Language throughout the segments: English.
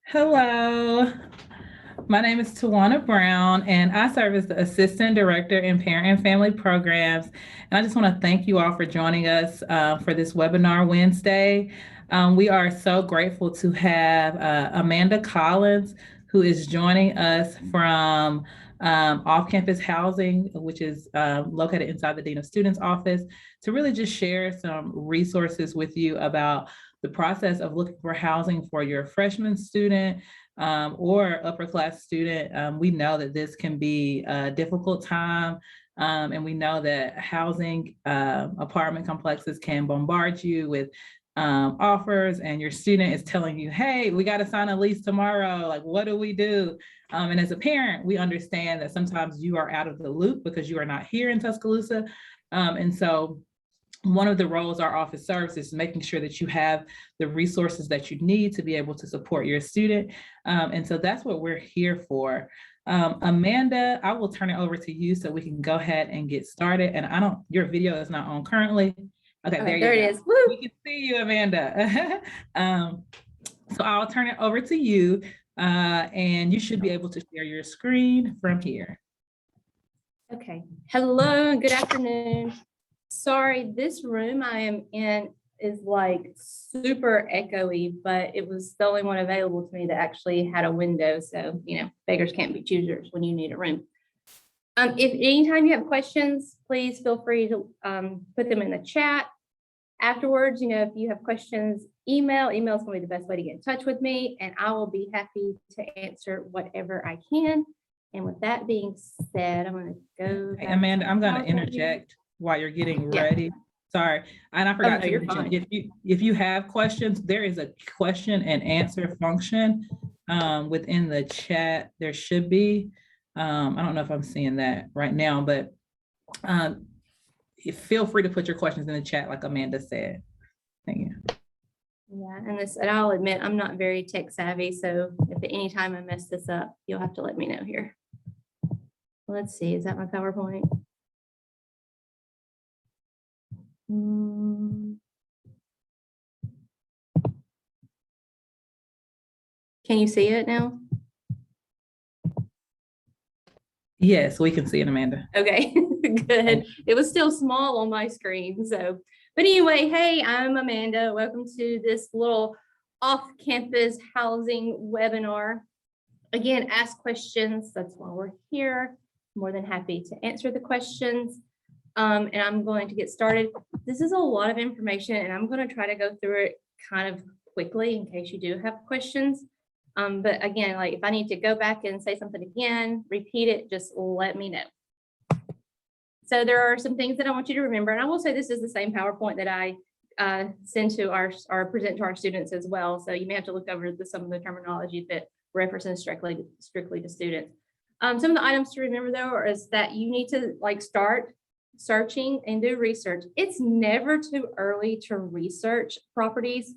Hello, my name is Tawana Brown, and I serve as the Assistant Director in Parent and Family Programs. And I just want to thank you all for joining us for this webinar Wednesday. We are so grateful to have Amanda Collins, who is joining us from off-campus housing, which is located inside the Dean of Students office, to really just share some resources with you about the process of looking for housing for your freshman student or upper class student. We know that this can be a difficult time. And we know that housing apartment complexes can bombard you with offers, and your student is telling you, hey, we got to sign a lease tomorrow. Like, what do we do? And as a parent, we understand that sometimes you are out of the loop because you are not here in Tuscaloosa. And so one of the roles our office serves is making sure that you have the resources that you need to be able to support your student. And so that's what we're here for. Amanda, I will turn it over to you so we can go ahead and get started. And your video is not on currently. Okay, there it is. Woo! We can see you, Amanda. So I'll turn it over to you and you should be able to share your screen from here. Okay. Hello and good afternoon. Sorry, this room I am in is like super echoey, but it was the only one available to me that actually had a window. So, beggars can't be choosers when you need a room. If anytime you have questions, please feel free to put them in the chat. Afterwards, if you have questions, email is going to be the best way to get in touch with me, and I will be happy to answer whatever I can. And with that being said, I'm going to go. Hey, Amanda, I'm going to interject while you're getting ready. Sorry, and I forgot to mention, if you have questions, there is a question and answer function within the chat. There should be. I don't know if I'm seeing that right now, but feel free to put your questions in the chat, like Amanda said. Thank you. Yeah, and I'll admit I'm not very tech savvy, so if at any time I mess this up, you'll have to let me know here. Let's see, is that my PowerPoint? Can you see it now? Yes, we can see it, Amanda. Okay, good. It was still small on my screen. So, but anyway, hey, I'm Amanda. Welcome to this little off-campus housing webinar. Again, ask questions. That's why we're here. More than happy to answer the questions. And I'm going to get started. This is a lot of information, and I'm going to try to go through it kind of quickly in case you do have questions. But again, like if I need to go back and say something again, repeat it, just let me know. So there are some things that I want you to remember. And I will say this is the same PowerPoint that I send to or present to our students as well. So you may have to look over some of the terminology that references strictly to students. Some of the items to remember though is that you need to start searching and do research. It's never too early to research properties.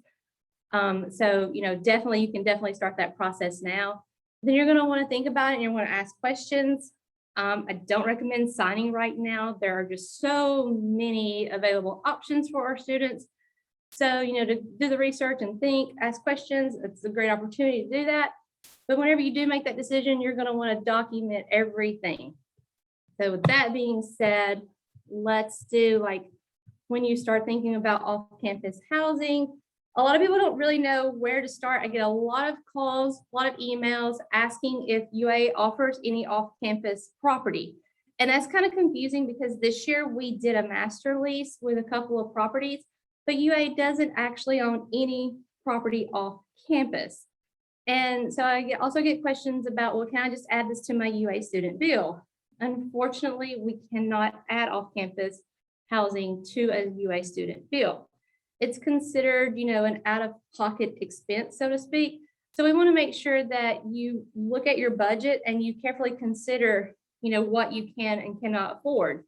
So, definitely, you can definitely start that process now. Then you're going to want to think about it and you're going to ask questions. I don't recommend signing right now. There are just so many available options for our students. So, to do the research and think, ask questions, it's a great opportunity to do that. But whenever you do make that decision, you're going to want to document everything. So with that being said, let's do when you start thinking about off-campus housing, a lot of people don't really know where to start. I get a lot of calls, a lot of emails asking if UA offers any off-campus property. And that's kind of confusing because this year we did a master lease with a couple of properties, but UA doesn't actually own any property off campus. And so I also get questions about, well, can I just add this to my UA student bill? Unfortunately, we cannot add off-campus housing to a UA student bill. It's considered, an out-of-pocket expense, so to speak. So we want to make sure that you look at your budget and you carefully consider, what you can and cannot afford.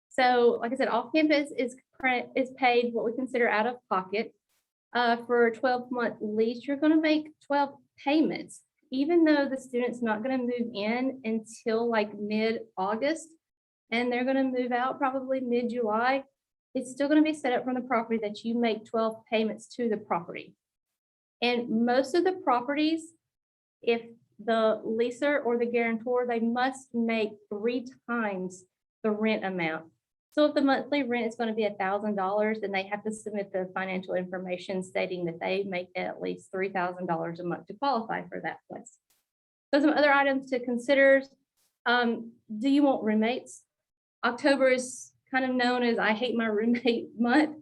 So, like I said, off-campus is paid what we consider out-of-pocket. For a 12-month lease, you're going to make 12 payments, even though the student's not going to move in until mid-August, and they're going to move out probably mid-July. It's still going to be set up from the property that you make 12 payments to the property. And most of the properties, if the leaser or the guarantor, they must make 3 times the rent amount. So if the monthly rent is going to be $1,000, then they have to submit the financial information stating that they make at least $3,000 a month to qualify for that place. So some other items to consider, do you want roommates? October is kind of known as I hate my roommate month.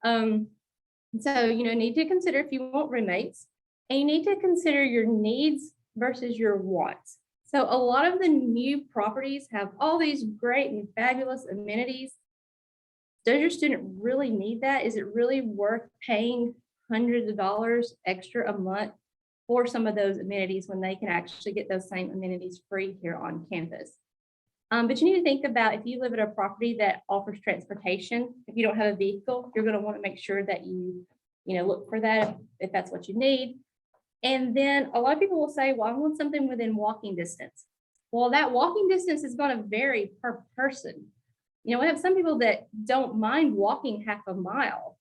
So, need to consider if you want roommates, and you need to consider your needs versus your wants. So a lot of the new properties have all these great and fabulous amenities. Does your student really need that? Is it really worth paying hundreds of dollars extra a month for some of those amenities when they can actually get those same amenities free here on campus? But you need to think about, if you live at a property that offers transportation, if you don't have a vehicle, you're going to want to make sure that you look for that if that's what you need. And then a lot of people will say, well, I want something within walking distance. Well, that walking distance is going to vary per person. We have some people that don't mind walking half a mile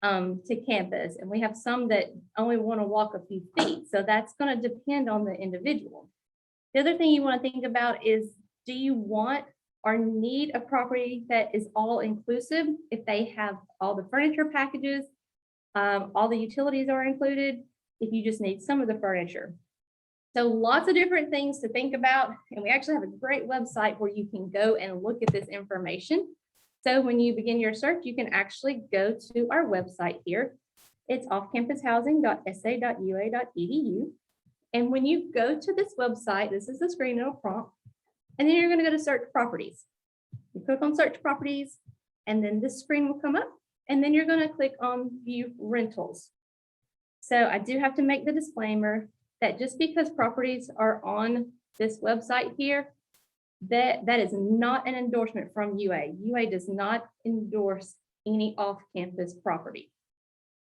to campus, and we have some that only want to walk a few feet. So that's going to depend on the individual. The other thing you want to think about is, do you want or need a property that is all inclusive? If they have all the furniture packages, all the utilities are included, if you just need some of the furniture. So lots of different things to think about. And we actually have a great website where you can go and look at this information. So when you begin your search, you can actually go to our website here. It's offcampushousing.sa.ua.edu. And when you go to this website, this is the screen it'll prompt. And then you're going to go to search properties. You click on search properties, and then this screen will come up. And then you're going to click on view rentals. So I do have to make the disclaimer that just because properties are on this website here, that is not an endorsement from UA. UA does not endorse any off-campus property.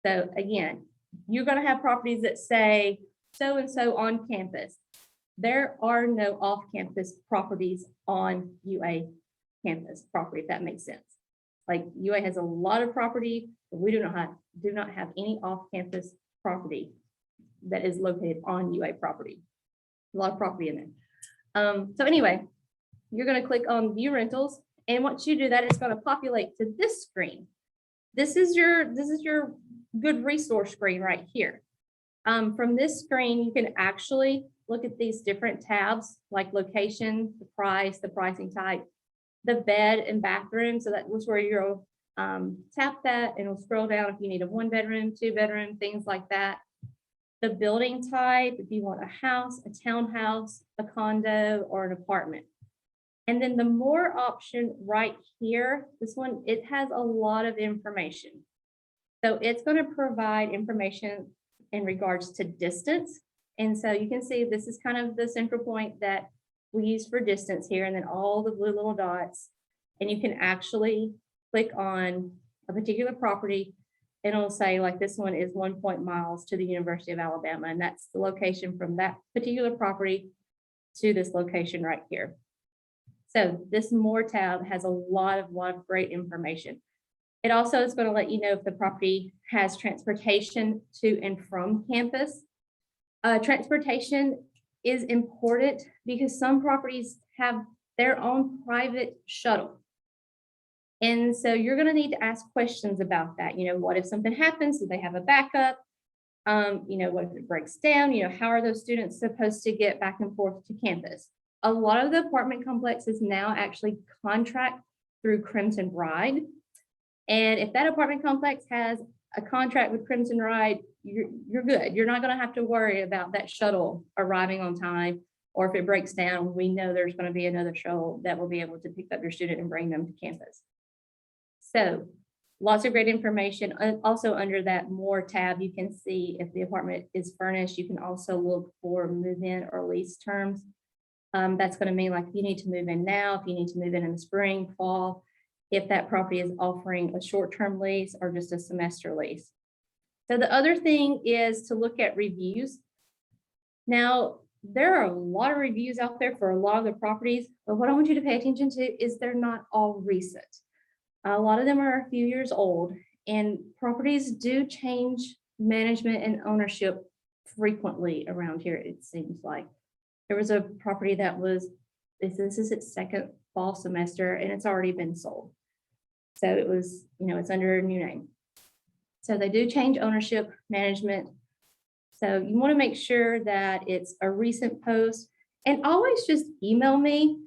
So again, you're going to have properties that say so-and-so on campus. There are no off-campus properties on UA campus property, if that makes sense. Like UA has a lot of property, but we do not have any off-campus property that is located on UA property. A lot of property in there. So anyway, you're going to click on view rentals, and once you do that, it's going to populate to this screen. This is your good resource screen right here. From this screen, you can actually look at these different tabs like location, the price, the pricing type, the bed and bathroom. So that was where you'll tap that and it'll scroll down if you need a 1-bedroom, 2-bedroom, things like that. The building type, if you want a house, a townhouse, a condo, or an apartment. And then the more option right here, this one, it has a lot of information. So it's going to provide information in regards to distance. And so you can see this is kind of the central point that we use for distance here, and then all the blue little dots. And you can actually click on a particular property and it'll say like this one is 1 miles to the University of Alabama. And that's the location from that particular property to this location right here. So this more tab has a lot of great information. It also is going to let you know if the property has transportation to and from campus. Transportation is important because some properties have their own private shuttle. And so you're going to need to ask questions about that. What if something happens? Do they have a backup? What if it breaks down? How are those students supposed to get back and forth to campus? A lot of the apartment complexes now actually contract through Crimson Ride. And if that apartment complex has a contract with Crimson Ride, you're good. You're not going to have to worry about that shuttle arriving on time, or if it breaks down, we know there's going to be another shuttle that will be able to pick up your student and bring them to campus. So lots of great information. Also under that more tab, you can see if the apartment is furnished. You can also look for move-in or lease terms. That's going to mean like if you need to move in now, if you need to move in the spring, fall, if that property is offering a short-term lease or just a semester lease. So the other thing is to look at reviews. Now, there are a lot of reviews out there for a lot of the properties, but what I want you to pay attention to is they're not all recent. A lot of them are a few years old, and properties do change management and ownership frequently around here, it seems like. There was a property that was, this is its second fall semester and it's already been sold. So it was, it's under a new name. So they do change ownership management. So you want to make sure that it's a recent post, and always just email me.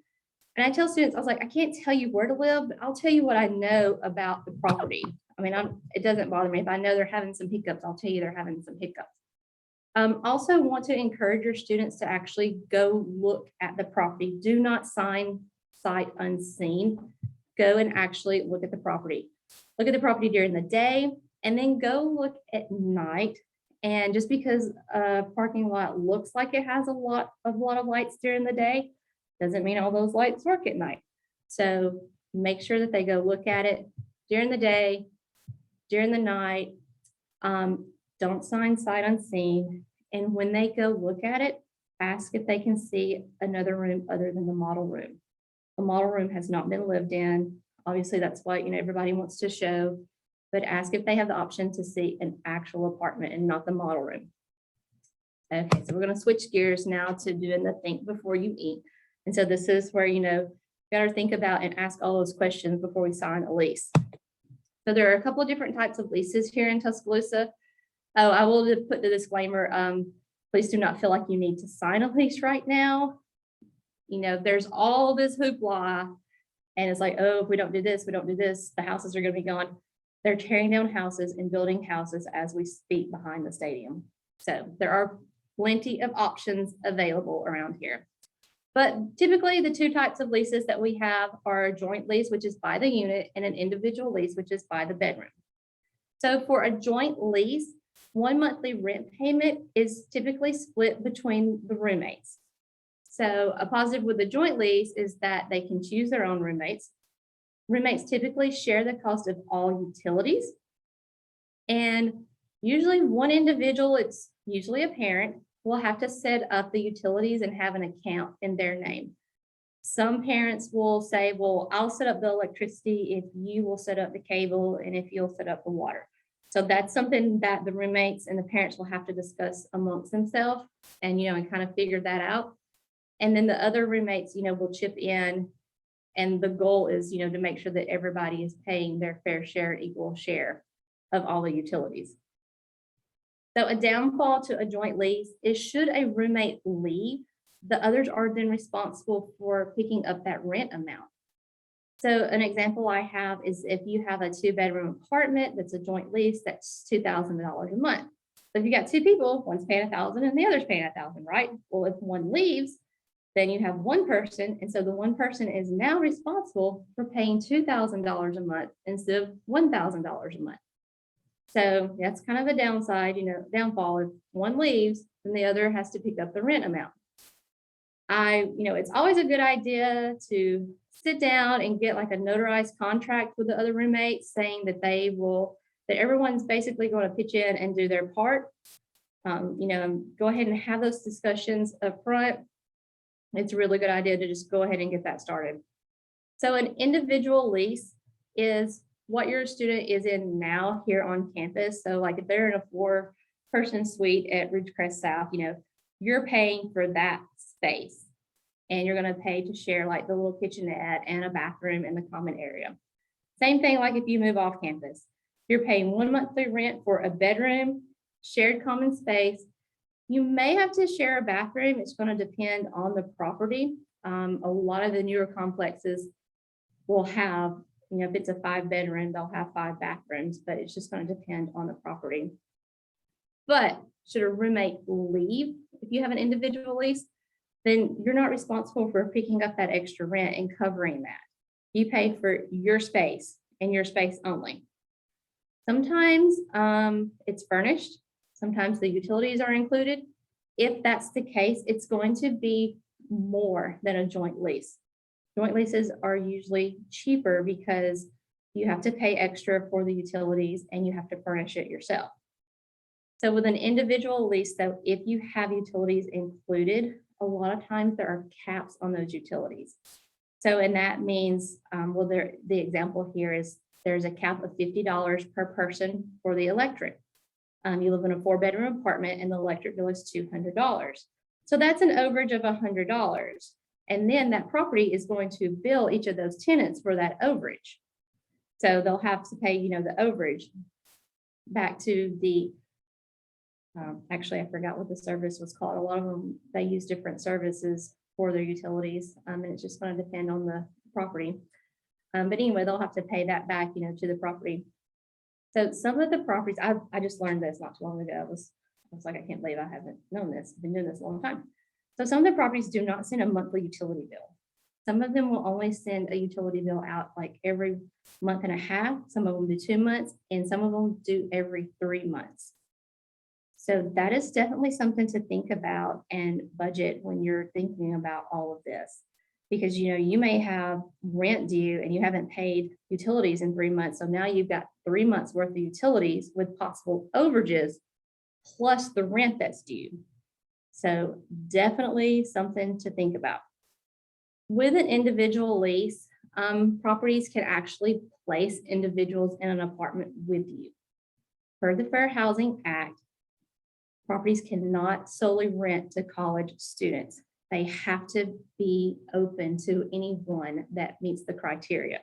And I tell students, I was like, I can't tell you where to live, but I'll tell you what I know about the property. I mean, it doesn't bother me. If I know they're having some hiccups, I'll tell you they're having some hiccups. Also want to encourage your students to actually go look at the property. Do not sign sight unseen. Go and actually look at the property. Look at the property during the day, and then go look at night. And just because a parking lot looks like it has a lot of lights during the day, doesn't mean all those lights work at night. So make sure that they go look at it during the day, during the night. Don't sign sight unseen. And when they go look at it, ask if they can see another room other than the model room. The model room has not been lived in. Obviously, that's what everybody wants to show, but ask if they have the option to see an actual apartment and not the model room. Okay, so we're going to switch gears now to doing the think before you eat. And so this is where, you got to think about and ask all those questions before we sign a lease. So there are a couple of different types of leases here in Tuscaloosa. Oh, I will just put the disclaimer, please do not feel like you need to sign a lease right now. There's all this hoopla, and it's like, oh, if we don't do this, the houses are going to be gone. They're tearing down houses and building houses as we speak behind the stadium. So there are plenty of options available around here. But typically the two types of leases that we have are a joint lease, which is by the unit, and an individual lease, which is by the bedroom. So for a joint lease, 1 monthly rent payment is typically split between the roommates. So a positive with a joint lease is that they can choose their own roommates. Roommates typically share the cost of all utilities. And usually one individual, it's usually a parent, will have to set up the utilities and have an account in their name. Some parents will say, well, I'll set up the electricity if you will set up the cable and if you'll set up the water. So that's something that the roommates and the parents will have to discuss amongst themselves and, and kind of figure that out. And then the other roommates, will chip in. And the goal is, to make sure that everybody is paying their fair share, equal share of all the utilities. So a downfall to a joint lease is should a roommate leave, the others are then responsible for picking up that rent amount. So an example I have is if you have a 2-bedroom apartment that's a joint lease, that's $2,000 a month. So if you got two people, one's paying $1,000 and the other's paying $1,000, right? Well, if one leaves, then you have one person. And so the one person is now responsible for paying $2,000 a month instead of $1,000 a month. So that's kind of a downside, downfall. If one leaves, then the other has to pick up the rent amount. It's always a good idea to sit down and get like a notarized contract with the other roommates saying that that everyone's basically going to pitch in and do their part. Go ahead and have those discussions up front. It's a really good idea to just go ahead and get that started. So an individual lease is what your student is in now here on campus. So like if they're in a 4-person suite at Ridgecrest South, you're paying for that space, and you're going to pay to share like the little kitchenette and a bathroom in the common area. Same thing like if you move off campus, you're paying 1 monthly rent for a bedroom, shared common space. You may have to share a bathroom. It's going to depend on the property. A lot of the newer complexes will have, if it's a 5-bedroom, they'll have 5 bathrooms, but it's just going to depend on the property. But should a roommate leave, if you have an individual lease, then you're not responsible for picking up that extra rent and covering that. You pay for your space and your space only. Sometimes it's furnished. Sometimes the utilities are included. If that's the case, it's going to be more than a joint lease. Joint leases are usually cheaper because you have to pay extra for the utilities and you have to furnish it yourself. So with an individual lease, though, if you have utilities included, a lot of times there are caps on those utilities. So, and that means, the example here is there's a cap of $50 per person for the electric. You live in a 4-bedroom apartment and the electric bill is $200. So that's an overage of $100. And then that property is going to bill each of those tenants for that overage. So they'll have to pay, the overage back to the, actually, I forgot what the service was called. A lot of them, they use different services for their utilities, and it's just going to depend on the property. But anyway, they'll have to pay that back, to the property. So some of the properties, I just learned this not too long ago. I was like, I can't believe I haven't known this. I've been doing this a long time. So some of the properties do not send a monthly utility bill. Some of them will only send a utility bill out like every month and a half. Some of them do 2 months, and some of them do every 3 months. So that is definitely something to think about and budget when you're thinking about all of this. Because you may have rent due and you haven't paid utilities in 3 months. So now you've got 3 months worth of utilities with possible overages plus the rent that's due. So definitely something to think about. With an individual lease, properties can actually place individuals in an apartment with you. Per the Fair Housing Act, properties cannot solely rent to college students. They have to be open to anyone that meets the criteria.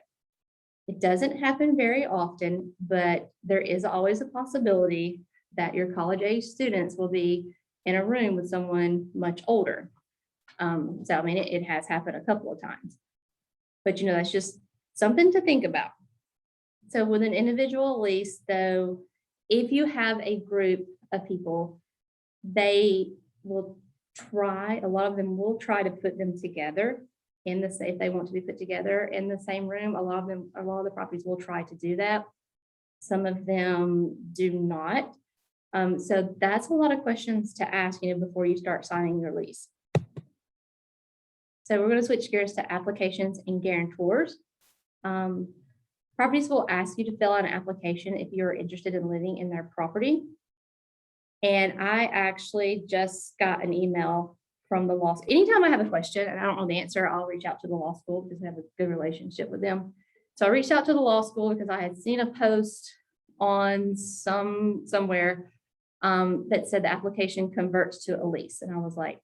It doesn't happen very often, but there is always a possibility that your college-age students will be in a room with someone much older. So, I mean, it has happened a couple of times. But, that's just something to think about. So with an individual lease, though, if you have a group of people, they will try, a lot of them will try to put them together in the, if they want to be put together in the same room. A lot of the properties will try to do that. Some of them do not. So that's a lot of questions to ask, before you start signing your lease. So we're going to switch gears to applications and guarantors. Properties will ask you to fill out an application if you're interested in living in their property. And I actually just got an email from the law. Anytime I have a question and I don't know the answer, I'll reach out to the law school because I have a good relationship with them. So I reached out to the law school because I had seen a post on somewhere that said the application converts to a lease. And I was like,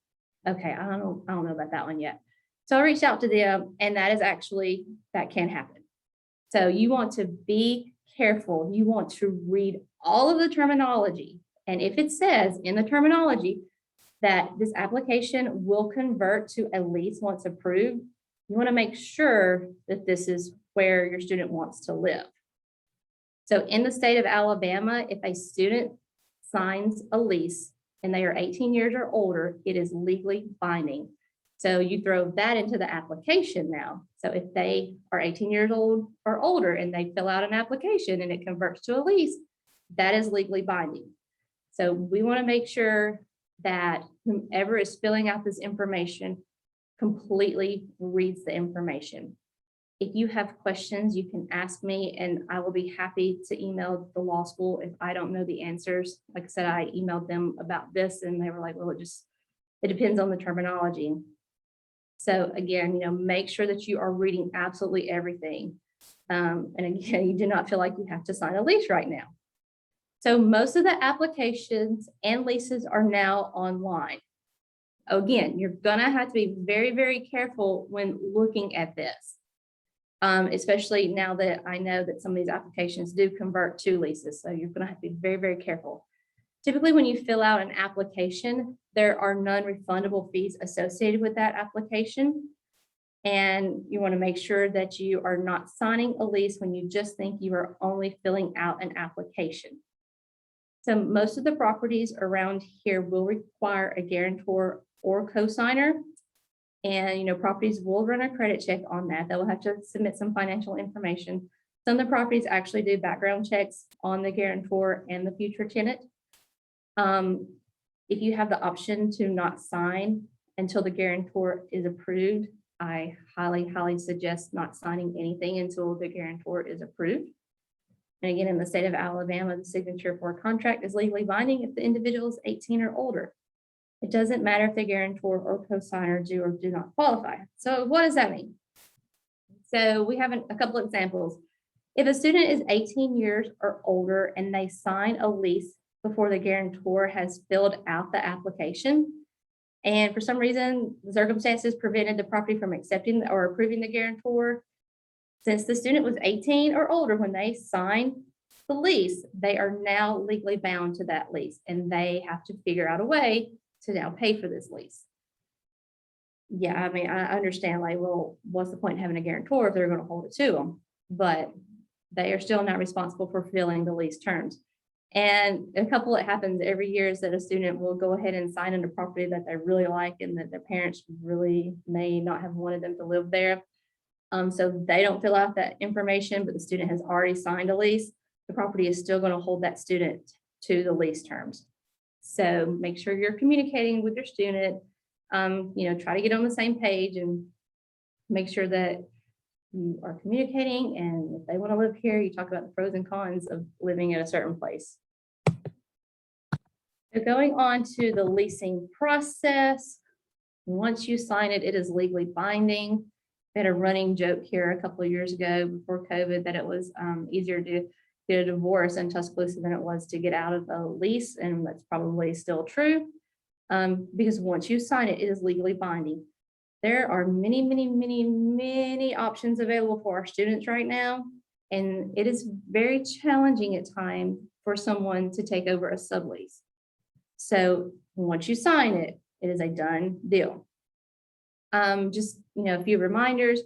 okay, I don't know about that one yet. So I reached out to them, and that can happen. So you want to be careful. You want to read all of the terminology. And if it says in the terminology that this application will convert to a lease once approved, you want to make sure that this is where your student wants to live. So in the state of Alabama, if a student signs a lease and they are 18 years or older, it is legally binding. So you throw that into the application now. So if they are 18 years old or older and they fill out an application and it converts to a lease, that is legally binding. So we want to make sure that whomever is filling out this information completely reads the information. If you have questions, you can ask me and I will be happy to email the law school if I don't know the answers. Like I said, I emailed them about this and they were like, well, it depends on the terminology. So again, make sure that you are reading absolutely everything. And again, you do not feel like you have to sign a lease right now. So most of the applications and leases are now online. Again, you're gonna have to be very, very careful when looking at this. Especially now that I know that some of these applications do convert to leases. So you're gonna have to be very, very careful. Typically, when you fill out an application, there are non-refundable fees associated with that application. And you want to make sure that you are not signing a lease when you just think you are only filling out an application. So most of the properties around here will require a guarantor or cosigner. And properties will run a credit check on that. They will have to submit some financial information. Some of the properties actually do background checks on the guarantor and the future tenant. If you have the option to not sign until the guarantor is approved, I highly, highly suggest not signing anything until the guarantor is approved. And again, in the state of Alabama, the signature for a contract is legally binding if the individual is 18 or older. It doesn't matter if the guarantor or cosigner do or do not qualify. So what does that mean? So we have a couple of examples. If a student is 18 years or older and they sign a lease before the guarantor has filled out the application. And for some reason, the circumstances prevented the property from accepting or approving the guarantor. Since the student was 18 or older when they signed the lease, they are now legally bound to that lease, and they have to figure out a way to now pay for this lease. Yeah, I mean, I understand, like, well, what's the point in having a guarantor if they're going to hold it to them? But they are still not responsible for fulfilling the lease terms. And a couple that happens every year is that a student will go ahead and sign into property that they really like and that their parents really may not have wanted them to live there. So they don't fill out that information, but the student has already signed a lease. The property is still going to hold that student to the lease terms. So make sure you're communicating with your student, try to get on the same page and make sure that you are communicating. And if they want to live here, you talk about the pros and cons of living at a certain place. So going on to the leasing process. Once you sign it, it is legally binding. We had a running joke here a couple of years ago before COVID that it was easier to get a divorce in Tuscaloosa than it was to get out of the lease. And that's probably still true because once you sign it, it is legally binding. There are many, many, many, many options available for our students right now. And it is very challenging at times for someone to take over a sublease. So once you sign it, it is a done deal. Just, a few reminders.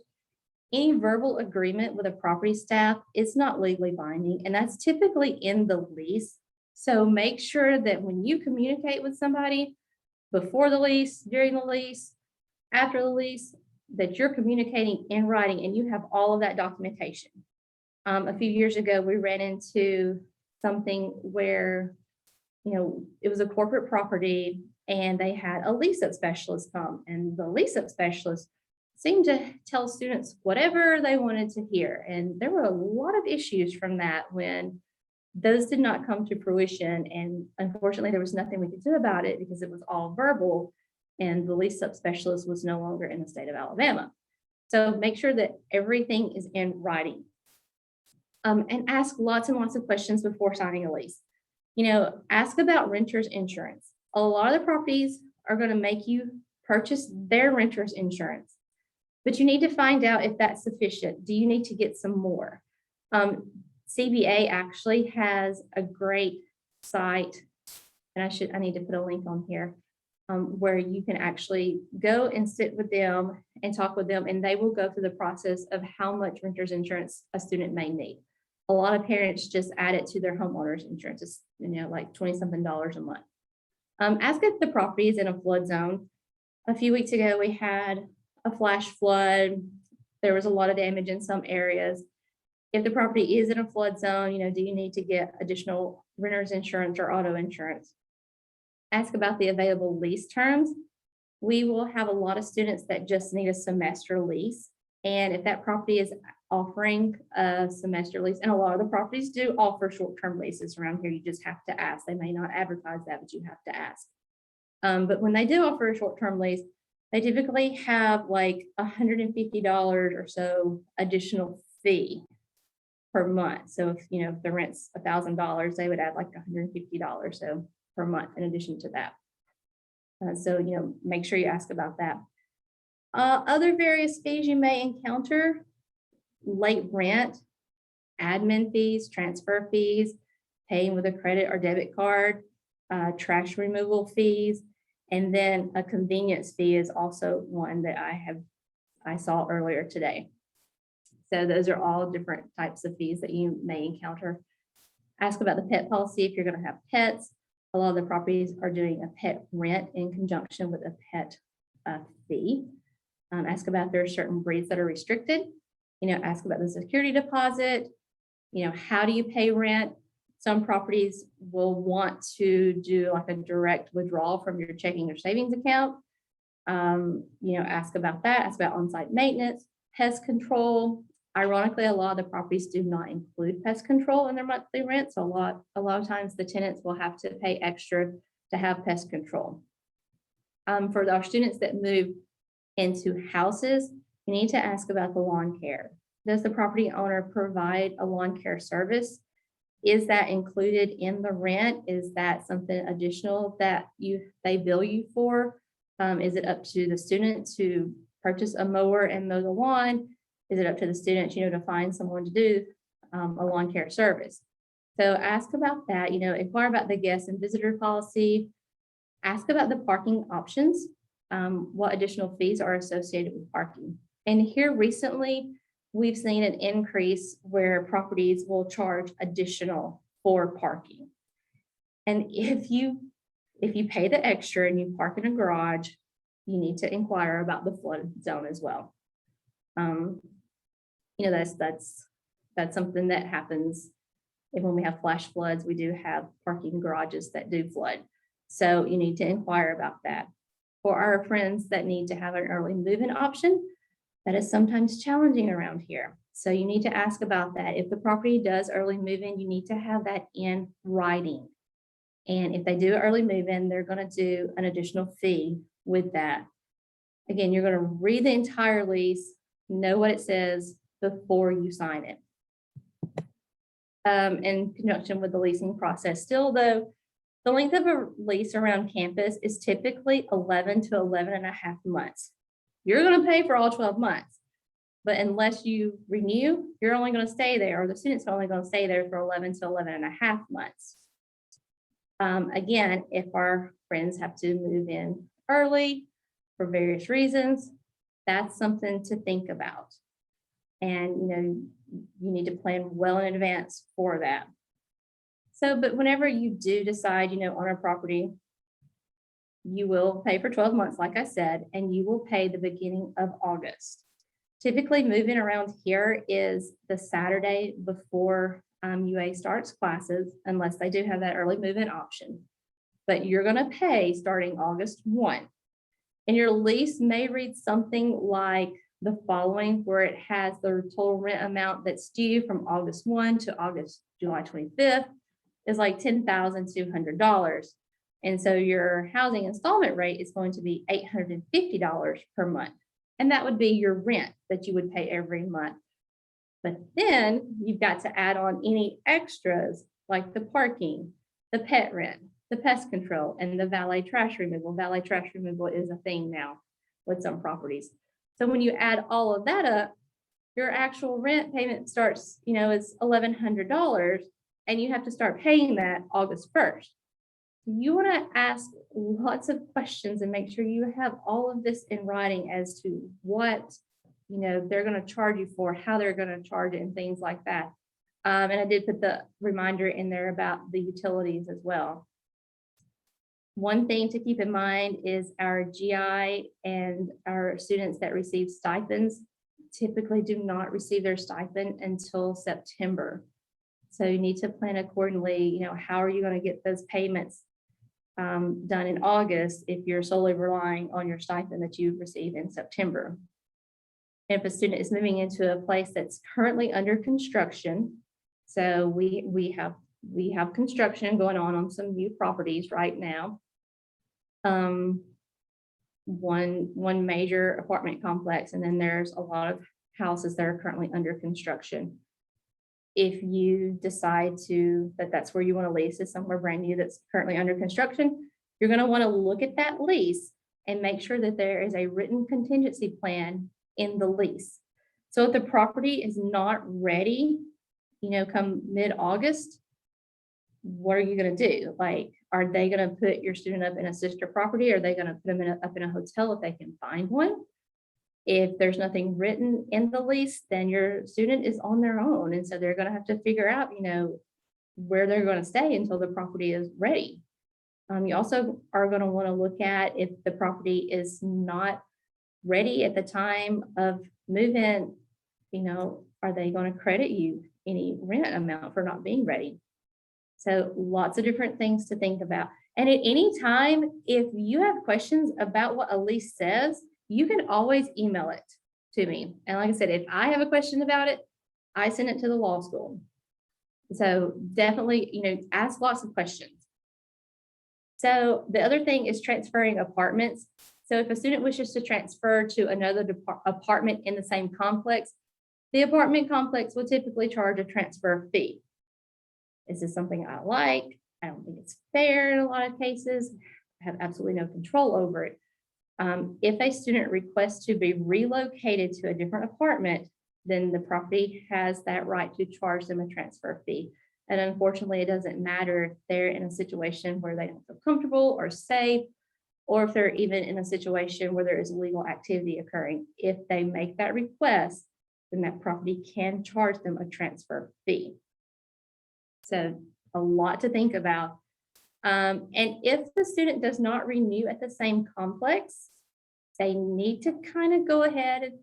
Any verbal agreement with a property staff is not legally binding, and that's typically in the lease. So make sure that when you communicate with somebody before the lease, during the lease, after the lease, that you're communicating in writing and you have all of that documentation. A few years ago, we ran into something where, it was a corporate property and they had a lease-up specialist come, and the lease-up specialist seemed to tell students whatever they wanted to hear. And there were a lot of issues from that when those did not come to fruition. And unfortunately, there was nothing we could do about it because it was all verbal and the lease-up specialist was no longer in the state of Alabama. So make sure that everything is in writing. And ask lots and lots of questions before signing a lease. Ask about renter's insurance. A lot of the properties are going to make you purchase their renter's insurance, but you need to find out if that's sufficient. Do you need to get some more? CBA actually has a great site, and I need to put a link on here, where you can actually go and sit with them and talk with them, and they will go through the process of how much renter's insurance a student may need. A lot of parents just add it to their homeowner's insurance. It's, like $20-something a month. Ask if the property is in a flood zone. A few weeks ago, we had a flash flood. There was a lot of damage in some areas. If the property is in a flood zone, do you need to get additional renter's insurance or auto insurance? Ask about the available lease terms. We will have a lot of students that just need a semester lease. And if that property is offering a semester lease, and a lot of the properties do offer short-term leases around here, you just have to ask. They may not advertise that, but you have to ask. But when they do offer a short-term lease, they typically have like $150 or so additional fee per month. So if the rent's $1,000, they would add like $150 so per month in addition to that. So make sure you ask about that. Other various fees you may encounter: late rent, admin fees, transfer fees, paying with a credit or debit card, trash removal fees, and then a convenience fee is also one that I saw earlier today. So those are all different types of fees that you may encounter. Ask about the pet policy if you're going to have pets. A lot of the properties are doing a pet rent in conjunction with a pet fee. Ask about if there are certain breeds that are restricted. Ask about the security deposit. How do you pay rent? Some properties will want to do like a direct withdrawal from your checking or savings account. Ask about that. Ask about on-site maintenance, pest control. Ironically, a lot of the properties do not include pest control in their monthly rent. So a lot of times the tenants will have to pay extra to have pest control. For our students that move into houses, you need to ask about the lawn care. Does the property owner provide a lawn care service? Is that included in the rent? Is that something additional that they bill you for? Is it up to the student to purchase a mower and mow the lawn? Is it up to the student, to find someone to do a lawn care service? So ask about that, inquire about the guest and visitor policy. Ask about the parking options, what additional fees are associated with parking. And here recently, we've seen an increase where properties will charge additional for parking. And if you pay the extra and you park in a garage, you need to inquire about the flood zone as well. That's something that happens. And when we have flash floods, we do have parking garages that do flood. So you need to inquire about that. For our friends that need to have an early move-in option, that is sometimes challenging around here. So you need to ask about that. If the property does early move-in, you need to have that in writing. And if they do early move-in, they're going to do an additional fee with that. Again, you're going to read the entire lease, know what it says before you sign it. In conjunction with the leasing process. Still though, the length of a lease around campus is typically 11 to 11 and a half months. You're going to pay for all 12 months, but unless you renew, you're only going to stay there, or the student's only going to stay there for 11 to 11 and a half months. Again, if our friends have to move in early for various reasons, that's something to think about. And, you need to plan well in advance for that. So, but whenever you do decide, on a property, you will pay for 12 months, like I said, and you will pay the beginning of August. Typically, moving around here is the Saturday before UA starts classes, unless they do have that early move-in option. But you're going to pay starting August 1. And your lease may read something like the following, where it has the total rent amount that's due from August 1 to July 25th is like $10,200. And so your housing installment rate is going to be $850 per month. And that would be your rent that you would pay every month. But then you've got to add on any extras like the parking, the pet rent, the pest control, and the valet trash removal. Valet trash removal is a thing now with some properties. So when you add all of that up, your actual rent payment starts, is $1,100, and you have to start paying that August 1st. You want to ask lots of questions and make sure you have all of this in writing as to what, they're going to charge you for, how they're going to charge it, and things like that. And I did put the reminder in there about the utilities as well. One thing to keep in mind is our GI and our students that receive stipends typically do not receive their stipend until September. So you need to plan accordingly. How are you going to get those payments done in August if you're solely relying on your stipend that you receive in September? And if a student is moving into a place that's currently under construction, so we have construction going on some new properties right now. One major apartment complex, and then there's a lot of houses that are currently under construction. If you decide that's where you want to lease, is somewhere brand new that's currently under construction, you're going to want to look at that lease and make sure that there is a written contingency plan in the lease. So if the property is not ready, come mid-August, what are you going to do? Like, are they going to put your student up in a sister property? Are they going to put them up in a hotel if they can find one? If there's nothing written in the lease, then your student is on their own. And so they're going to have to figure out, where they're going to stay until the property is ready. You also are going to want to look at if the property is not ready at the time of move-in, are they going to credit you any rent amount for not being ready? So lots of different things to think about. And at any time, if you have questions about what a lease says, you can always email it to me. And like I said, if I have a question about it, I send it to the law school. So definitely, ask lots of questions. So the other thing is transferring apartments. So if a student wishes to transfer to another apartment in the same complex, the apartment complex will typically charge a transfer fee. Is this something I like? I don't think it's fair in a lot of cases. I have absolutely no control over it. If a student requests to be relocated to a different apartment, then the property has that right to charge them a transfer fee. And unfortunately, it doesn't matter if they're in a situation where they don't feel comfortable or safe, or if they're even in a situation where there is illegal activity occurring. If they make that request, then that property can charge them a transfer fee. So a lot to think about. And if the student does not renew at the same complex, they need to kind of go ahead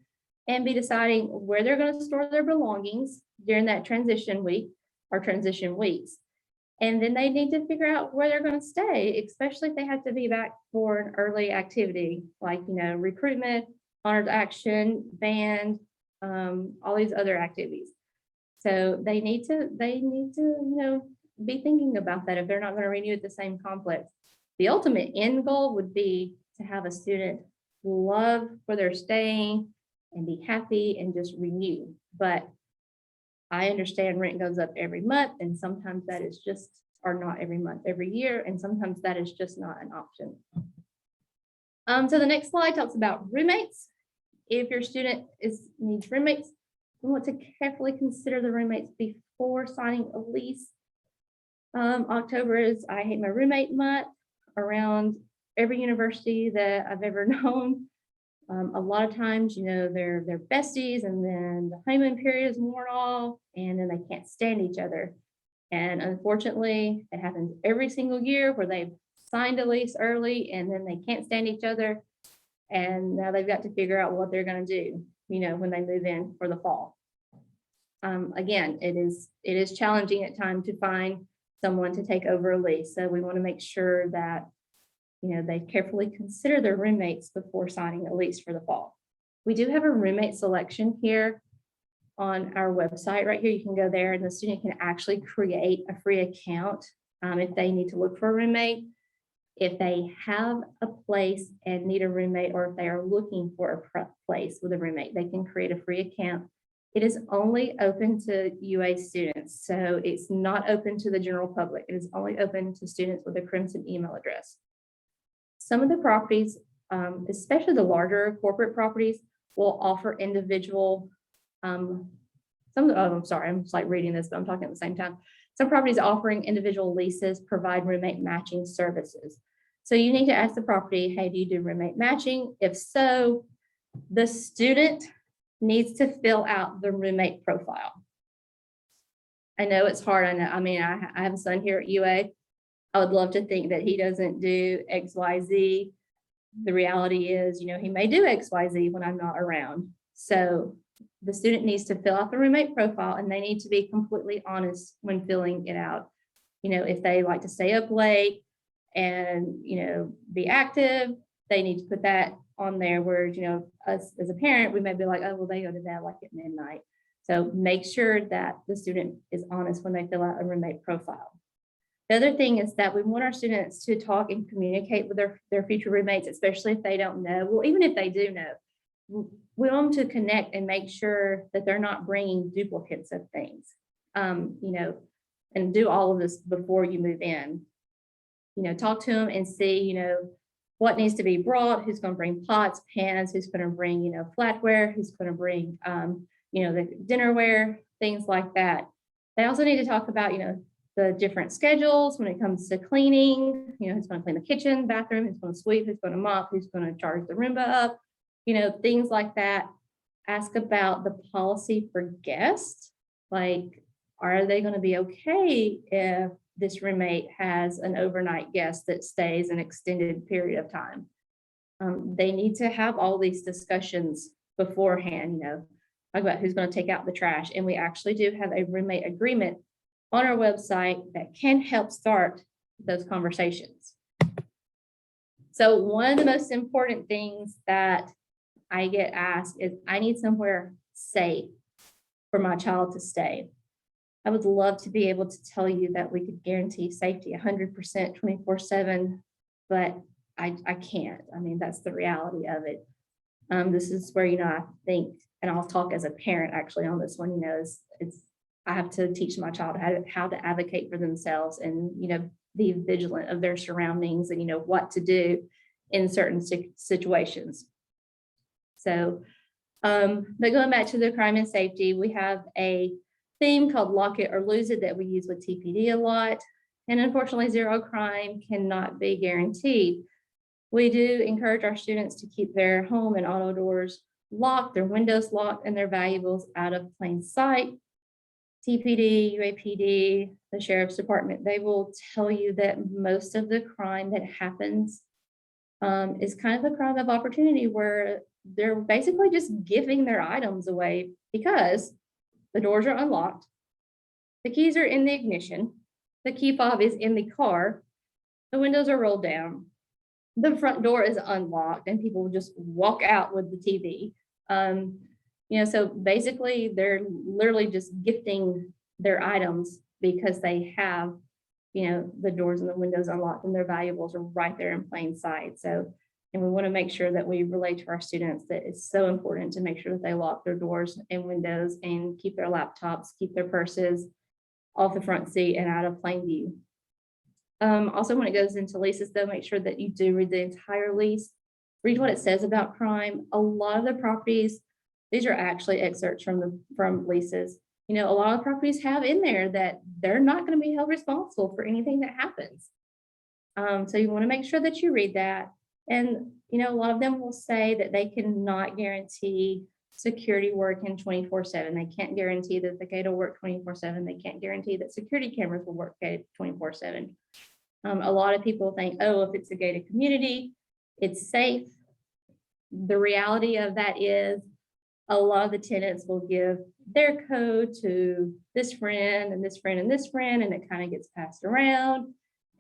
and be deciding where they're going to store their belongings during that transition week or transition weeks. And then they need to figure out where they're going to stay, especially if they have to be back for an early activity, like, recruitment, honored action, band, all these other activities. So they need to, be thinking about that if they're not going to renew at the same complex. The ultimate end goal would be to have a student love where they're staying and be happy and just renew. But I understand rent goes up every month, and sometimes that is just, or not every month, every year, and sometimes that is just not an option. So the next slide talks about roommates. If your student needs roommates, you want to carefully consider the roommates before signing a lease. October is I Hate My Roommate month around every university that I've ever known. A lot of times, they're besties, and then the honeymoon period is worn off, and then they can't stand each other. And unfortunately, it happens every single year where they've signed a lease early and then they can't stand each other. And now they've got to figure out what they're going to do, when they move in for the fall. Again, it is challenging at times to find someone to take over a lease. So we want to make sure that they carefully consider their roommates before signing a lease for the fall. We do have a roommate selection here on our website right here. You can go there and the student can actually create a free account if they need to look for a roommate. If they have a place and need a roommate, or if they are looking for a place with a roommate, they can create a free account. It is only open to UA students, so it's not open to the general public. It is only open to students with a Crimson email address. Some of the properties, especially the larger corporate properties, will offer individual, I'm sorry, I'm just like reading this, but I'm talking at the same time. Some properties offering individual leases provide roommate matching services. So you need to ask the property, hey, do you do roommate matching? If so, the student needs to fill out the roommate profile. I know it's hard. I have a son here at UA. I would love to think that he doesn't do XYZ. The reality is, he may do XYZ when I'm not around. So the student needs to fill out the roommate profile, and they need to be completely honest when filling it out. If they like to stay up late and, be active, they need to put that on there where, us as a parent, we may be like, oh, well, they go to bed like at midnight. So make sure that the student is honest when they fill out a roommate profile. The other thing is that we want our students to talk and communicate with their future roommates, especially if they don't know. Well, even if they do know, we want them to connect and make sure that they're not bringing duplicates of things, and do all of this before you move in. Talk to them and see, what needs to be brought, who's going to bring pots, pans, who's going to bring, flatware, who's going to bring, the dinnerware, things like that. They also need to talk about, the different schedules when it comes to cleaning, who's going to clean the kitchen, bathroom, who's going to sweep, who's going to mop, who's going to charge the Roomba up, things like that. Ask about the policy for guests, like, are they going to be okay if this roommate has an overnight guest that stays an extended period of time? They need to have all these discussions beforehand, talk about who's going to take out the trash. And we actually do have a roommate agreement on our website that can help start those conversations. So one of the most important things that I get asked is, I need somewhere safe for my child to stay. I would love to be able to tell you that we could guarantee safety 100% 24/7, but I can't. That's the reality of it. This is where, I think, and I'll talk as a parent actually on this one, I have to teach my child how to advocate for themselves and, be vigilant of their surroundings and, what to do in certain situations. So, but going back to the crime and safety, we have a theme called Lock It or Lose It that we use with TPD a lot. And unfortunately, zero crime cannot be guaranteed. We do encourage our students to keep their home and auto doors locked, their windows locked, and their valuables out of plain sight. TPD, UAPD, the Sheriff's Department, they will tell you that most of the crime that happens is kind of a crime of opportunity where they're basically just giving their items away because the doors are unlocked, the keys are in the ignition, the key fob is in the car, the windows are rolled down, the front door is unlocked, and people just walk out with the TV. So basically they're literally just gifting their items because they have, the doors and the windows unlocked and their valuables are right there in plain sight. So, and we want to make sure that we relate to our students that it's so important to make sure that they lock their doors and windows and keep their laptops, keep their purses off the front seat and out of plain view. Also, when it goes into leases, though, make sure that you do read the entire lease, read what it says about crime. A lot of the properties, these are actually excerpts from leases. A lot of properties have in there that they're not going to be held responsible for anything that happens. So you want to make sure that you read that. And, a lot of them will say that they cannot guarantee security working 24/7. They can't guarantee that the gate will work 24/7. They can't guarantee that security cameras will work 24/7. A lot of people think, oh, if it's a gated community, it's safe. The reality of that is a lot of the tenants will give their code to this friend and this friend and this friend, and it kind of gets passed around.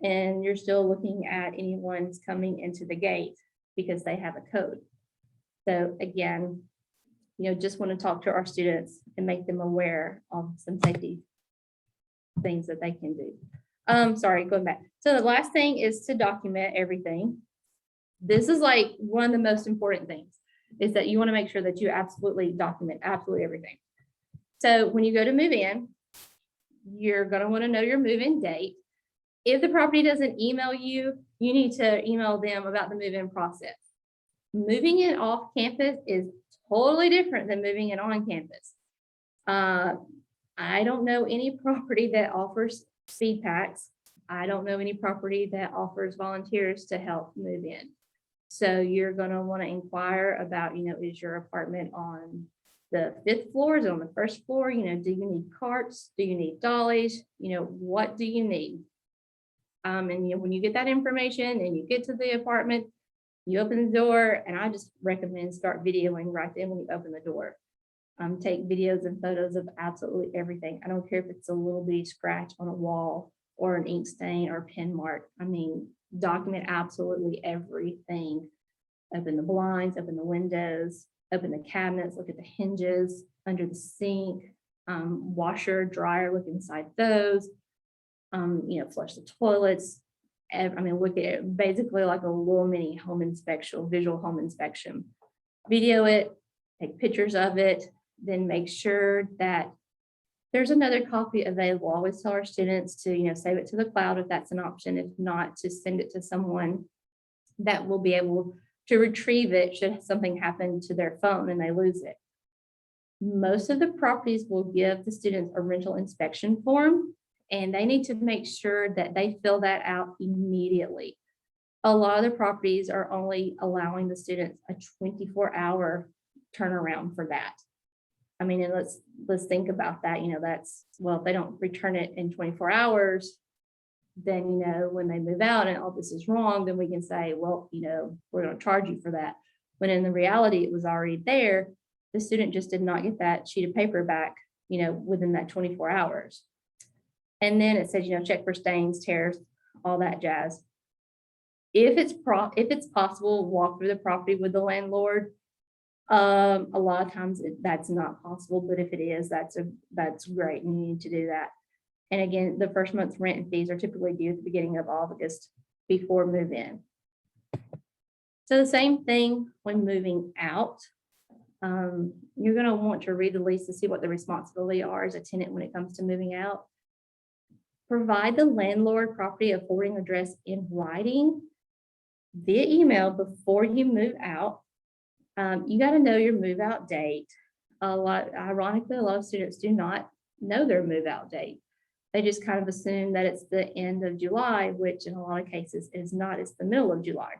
And you're still looking at anyone's coming into the gate because they have a code. So again, just want to talk to our students and make them aware of some safety things that they can do. Sorry, going back. So the last thing is to document everything. This is like one of the most important things is that you want to make sure that you absolutely document absolutely everything. So when you go to move in, you're going to want to know your move-in date. If the property doesn't email you, you need to email them about the move-in process. Moving in off campus is totally different than moving in on campus. I don't know any property that offers seed packs. I don't know any property that offers volunteers to help move in. So you're going to want to inquire about, is your apartment on the 5th floor? Is it on the 1st floor? Do you need carts? Do you need dollies? What do you need? And when you get that information and you get to the apartment, you open the door, and I just recommend start videoing right then when you open the door. Take videos and photos of absolutely everything. I don't care if it's a little bitty scratch on a wall or an ink stain or pen mark. Document absolutely everything. Open the blinds, open the windows, open the cabinets, look at the hinges under the sink, washer, dryer, look inside those, flush the toilets. Look at it basically like a little mini home inspection, visual home inspection. Video it, take pictures of it, then make sure that there's another copy available. I always tell our students to, save it to the cloud if that's an option. If not, to send it to someone that will be able to retrieve it should something happen to their phone and they lose it. Most of the properties will give the students a rental inspection form, and they need to make sure that they fill that out immediately. A lot of the properties are only allowing the students a 24-hour turnaround for that. And let's think about that. That's, well, if they don't return it in 24 hours, then, when they move out and all this is wrong, then we can say, well, we're going to charge you for that. When in the reality, it was already there. The student just did not get that sheet of paper back, within that 24 hours. And then it says, check for stains, tears, all that jazz. If it's possible, walk through the property with the landlord. A lot of times that's not possible, but if it is, that's great, and you need to do that. And again, the first month's rent and fees are typically due at the beginning of August before move in. So the same thing when moving out. You're going to want to read the lease to see what the responsibility are as a tenant when it comes to moving out. Provide the landlord property affording address in writing via email before you move out. You got to know your move out date. Ironically, a lot of students do not know their move out date. They just kind of assume that it's the end of July, which in a lot of cases is not. It's the middle of July.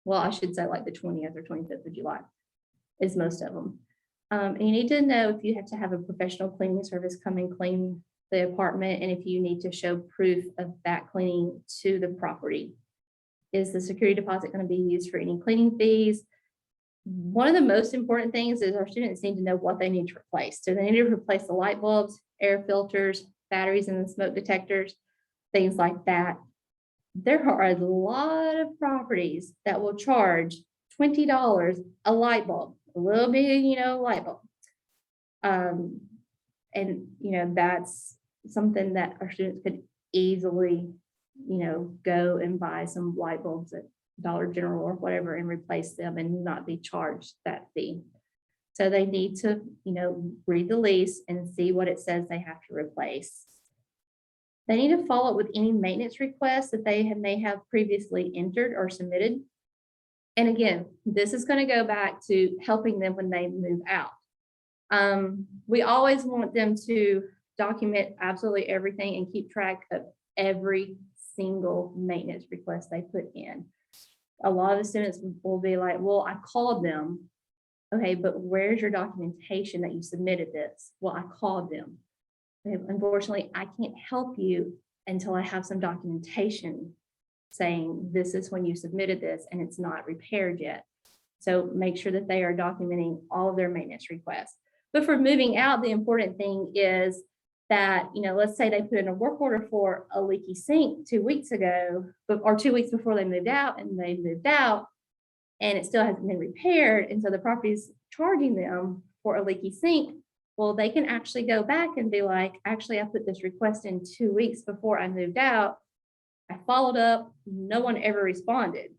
Well, I should say like the 20th or 25th of July is most of them. And you need to know if you have to have a professional cleaning service come and clean the apartment, and if you need to show proof of that cleaning to the property. Is the security deposit going to be used for any cleaning fees? One of the most important things is our students need to know what they need to replace. So they need to replace the light bulbs, air filters, batteries in the smoke detectors, things like that. There are a lot of properties that will charge $20 a light bulb, a little bit, light bulb. And, that's something that our students could easily, go and buy some light bulbs at Dollar General or whatever and replace them and not be charged that fee. So they need to, read the lease and see what it says they have to replace. They need to follow up with any maintenance requests that they may have previously entered or submitted. And again, this is going to go back to helping them when they move out. We always want them to document absolutely everything and keep track of every single maintenance request they put in. A lot of the students will be like, well, I called them. Okay, but where's your documentation that you submitted this? Well, I called them. Unfortunately, I can't help you until I have some documentation saying this is when you submitted this and it's not repaired yet. So make sure that they are documenting all of their maintenance requests. But for moving out, the important thing is that, let's say they put in a work order for a leaky sink 2 weeks ago, or 2 weeks before they moved out, and they moved out and it still hasn't been repaired. And so the property is charging them for a leaky sink. Well, they can actually go back and be like, actually, I put this request in 2 weeks before I moved out. I followed up, no one ever responded.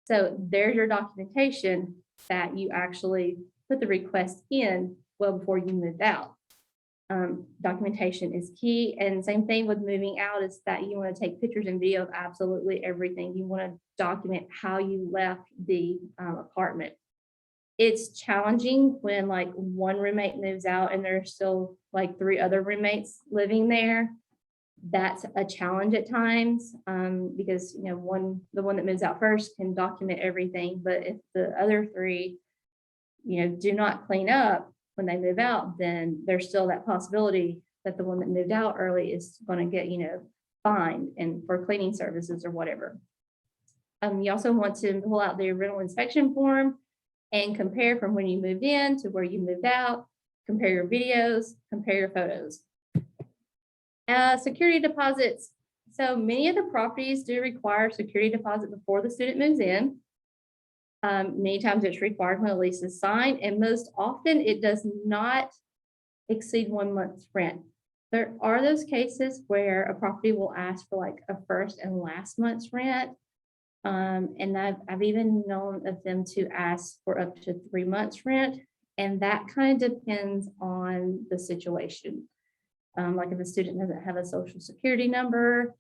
So there's your documentation that you actually put the request in well before you moved out. Documentation is key. And same thing with moving out is that you want to take pictures and video of absolutely everything. You want to document how you left the apartment. It's challenging when like one roommate moves out and there's still like 3 other roommates living there. That's a challenge at times because the one that moves out first can document everything, but if the other 3 do not clean up when they move out, then there's still that possibility that the one that moved out early is going to get fined and for cleaning services or whatever. You also want to pull out the rental inspection form and compare from when you moved in to where you moved out, compare your videos, compare your photos. Security deposits. So many of the properties do require security deposit before the student moves in. Many times it's required when a lease is signed, and most often it does not exceed 1 month's rent. There are those cases where a property will ask for like a first and last month's rent. And I've even known of them to ask for up to 3 months rent. And that kind of depends on the situation. Like if a student doesn't have a social security number,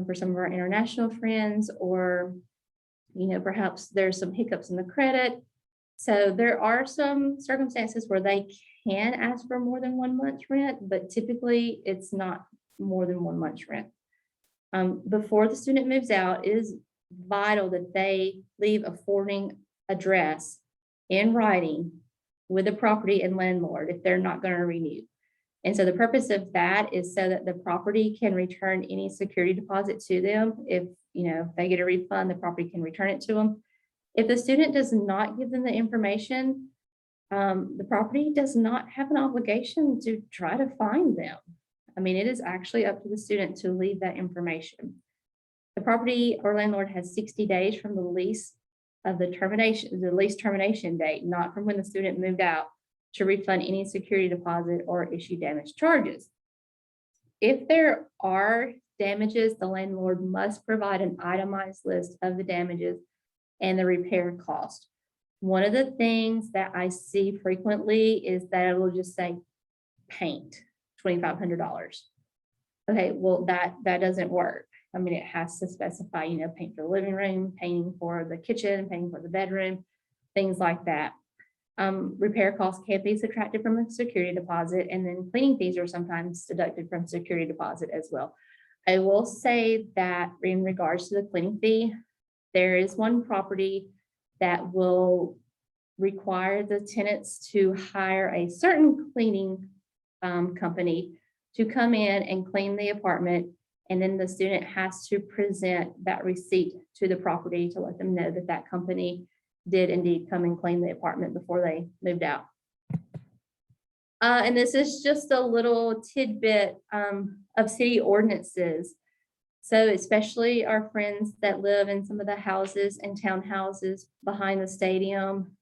for some of our international friends, or, perhaps there's some hiccups in the credit. So there are some circumstances where they can ask for more than 1 month's rent, but typically it's not more than 1 month's rent. Before the student moves out, it is vital that they leave a forwarding address in writing with the property and landlord if they're not going to renew. And so the purpose of that is so that the property can return any security deposit to them. If they get a refund, the property can return it to them. If the student does not give them the information, the property does not have an obligation to try to find them. I mean, it is actually up to the student to leave that information. The property or landlord has 60 days from the lease termination date, not from when the student moved out, to refund any security deposit or issue damage charges. If there are damages, the landlord must provide an itemized list of the damages and the repair cost. One of the things that I see frequently is that it will just say paint, $2,500. Okay, well, that doesn't work. I mean, it has to specify, you know, paint for the living room, painting for the kitchen, painting for the bedroom, things like that. Repair costs can be subtracted from a security deposit, and then cleaning fees are sometimes deducted from security deposit as well. I will say that in regards to the cleaning fee, there is one property that will require the tenants to hire a certain cleaning company to come in and clean the apartment. And then the student has to present that receipt to the property to let them know that that company did indeed come and clean the apartment before they moved out. And this is just a little tidbit of city ordinances. So especially our friends that live in some of the houses and townhouses behind the stadium,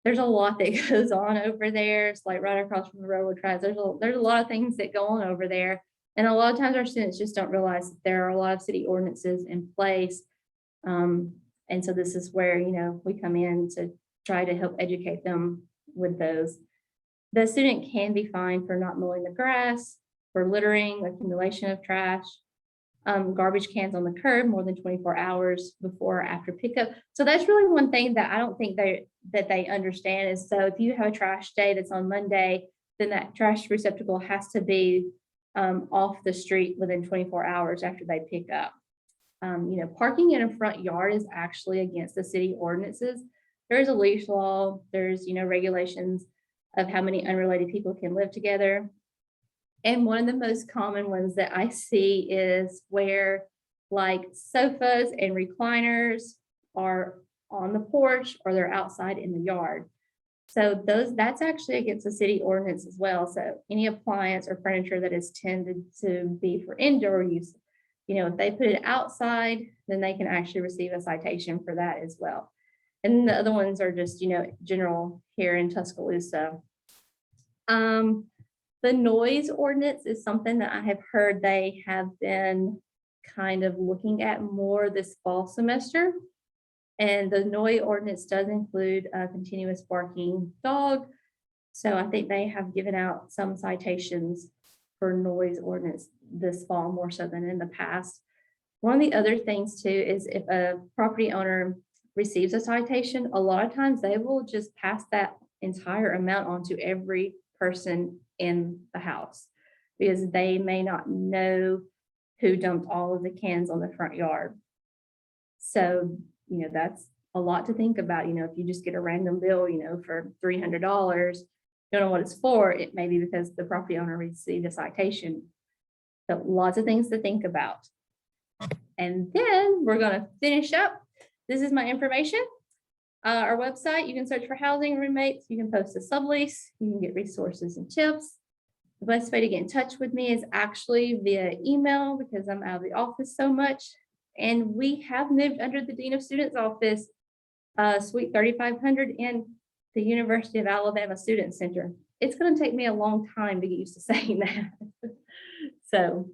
there's a lot that goes on over there. It's like right across from the railroad tracks. There's a lot of things that go on over there. And a lot of times our students just don't realize that there are a lot of city ordinances in place. And so this is where, you know, we come in to try to help educate them with those. The student can be fined for not mowing the grass, for littering, accumulation of trash, garbage cans on the curb more than 24 hours before or after pickup. So that's really one thing that I don't think that they understand is, so if you have a trash day that's on Monday, then that trash receptacle has to be off the street within 24 hours after they pick up. You know, parking in a front yard is actually against the city ordinances. There's a leash law, there's, you know, regulations of how many unrelated people can live together. And one of the most common ones that I see is where like sofas and recliners are on the porch or they're outside in the yard. So that's actually against the city ordinance as well. So any appliance or furniture that is tended to be for indoor use, you know, if they put it outside, then they can actually receive a citation for that as well. And the other ones are just, you know, general here in Tuscaloosa. The noise ordinance is something that I have heard they have been kind of looking at more this fall semester. And the noise ordinance does include a continuous barking dog. So I think they have given out some citations for noise ordinance this fall more so than in the past. One of the other things too is if a property owner receives a citation, a lot of times they will just pass that entire amount on to every person in the house because they may not know who dumped all of the cans on the front yard. So, you know, that's a lot to think about. You know, if you just get a random bill, you know, for $300, don't know what it's for, it may be because the property owner received a citation. So lots of things to think about. And then we're going to finish up. This is my information. Our website, you can search for housing roommates. You can post a sublease. You can get resources and tips. The best way to get in touch with me is actually via email because I'm out of the office so much. And we have moved under the Dean of Students office, Suite 3500 in the University of Alabama Student Center. It's going to take me a long time to get used to saying that. So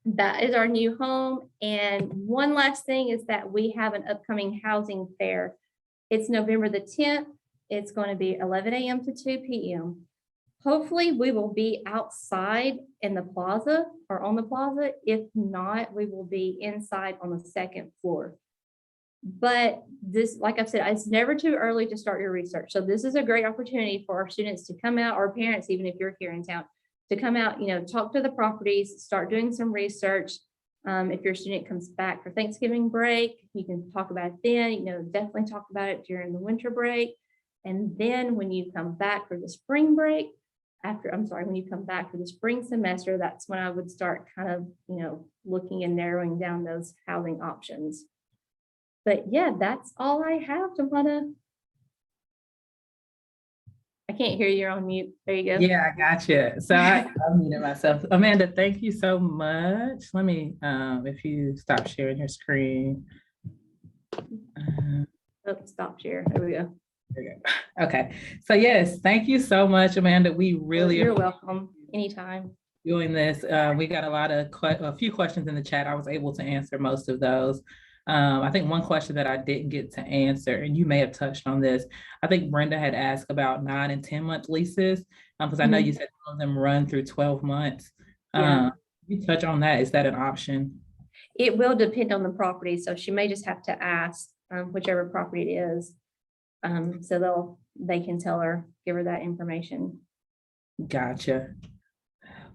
that is our new home. And one last thing is that we have an upcoming housing fair. It's November the 10th. It's going to be 11 a.m. to 2 p.m. Hopefully we will be outside in the plaza or on the plaza. If not, we will be inside on the second floor. But this, like I've said, it's never too early to start your research. So this is a great opportunity for our students to come out, or parents, even if you're here in town, to come out, you know, talk to the properties, start doing some research. If your student comes back for Thanksgiving break, you can talk about it then, you know, definitely talk about it during the winter break. And then when you come back for the spring break, when you come back for the spring semester, that's when I would start kind of, you know, looking and narrowing down those housing options. But yeah, that's all I have, Tawana. I can't hear you, you're on mute. There you go. Yeah, I got you. So I muted myself. Amanda, thank you so much. Let me, if you stop sharing your screen. Stop share. There we go. Okay. So yes, thank you so much, Amanda. We really You're welcome. Anytime. Doing this. We got a few questions in the chat. I was able to answer most of those. I think one question that I didn't get to answer, and you may have touched on this, I think Brenda had asked about 9 and 10-month leases, because I know you said some of them run through 12 months. Yeah. You touch on that. Is that an option? It will depend on the property, so she may just have to ask whichever property it is. So they can tell her, give her that information. Gotcha.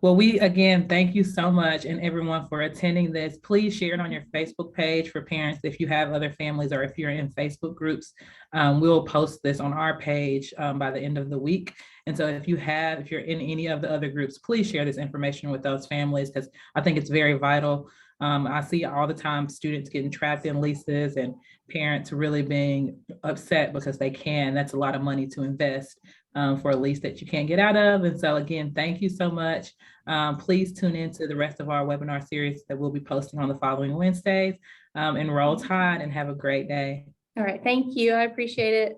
Well, we again thank you so much and everyone for attending this. Please share it on your Facebook page for parents if you have other families or if you're in Facebook groups. We'll post this on our page by the end of the week. And so if you're in any of the other groups, please share this information with those families because I think it's very vital. I see all the time students getting trapped in leases and parents really being upset because they can. That's a lot of money to invest for a lease that you can't get out of. And so again, thank you so much. Please tune into the rest of our webinar series that we'll be posting on the following Wednesdays. Enroll Tide and have a great day. All right. Thank you. I appreciate it.